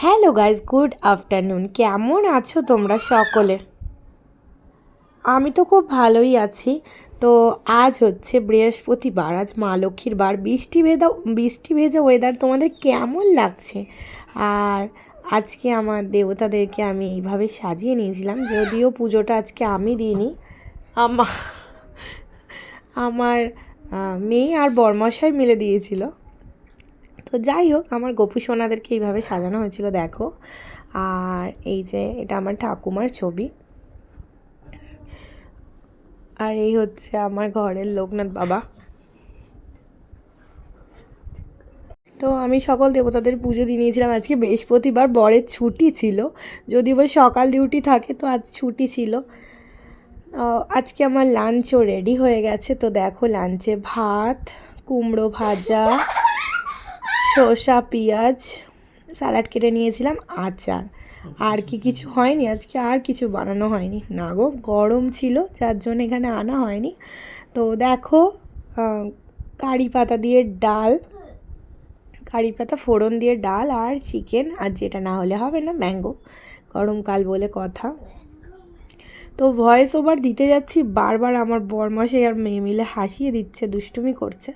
Hello guys, good afternoon. কেমন আছো তোমরা সকলে? আমি তো খুব ভালোই আছি। তো আজ হচ্ছে বৃহস্পতিবার, আজ মা লক্ষ্মীর বার। বৃষ্টি ভেজা ওয়েদার তোমাদের কেমন লাগছে? আর আজকে আমার দেবতাদেরকে আমি এইভাবে সাজিয়ে নিয়েছিলাম, যদিও পুজোটা আজকে আমি দিইনি, আমার আমার মেয়ে আর বরমশাই মিলে দিয়েছিল। তো যাই হোক, আমার গোপু সোনাদেরকে এইভাবে সাজানো হয়েছিল, দেখো। আর এই যে এটা আমার ঠাকুমার ছবি, আর এই হচ্ছে আমার ঘরের লোকনাথ বাবা। তো আমি সকল দেবতাদের পুজো দিয়ে নিয়েছিলাম। আজকে বৃহস্পতিবার, বরের ছুটি ছিল, যদিও বা সকাল ডিউটি থাকে, তো আজ ছুটি ছিল। আজকে আমার লাঞ্চও রেডি হয়ে গেছে। তো দেখো, লাঞ্চে ভাত, কুমড়ো ভাজা, শসা, পেঁয়াজ, স্যালাড কেটে নিয়েছিলাম, আচার। আর কি কিছু হয়নি আজকে, আর কিছু বানানো হয়নি না গো, গরম ছিল যার জন্য এখানে আনা হয়নি। তো দেখো, কারি পাতা দিয়ে ডাল, কারি পাতা ফোড়ন দিয়ে ডাল আর চিকেন, আর যেটা না হলে হবে না, ম্যাঙ্গো, গরমকাল বলে কথা। তো ভয়েস ওভার দিতে যাচ্ছি বারবার, আমার বরমশাই আর মেয়ে মিলে হাসিয়ে দিচ্ছে, দুষ্টুমি করছে।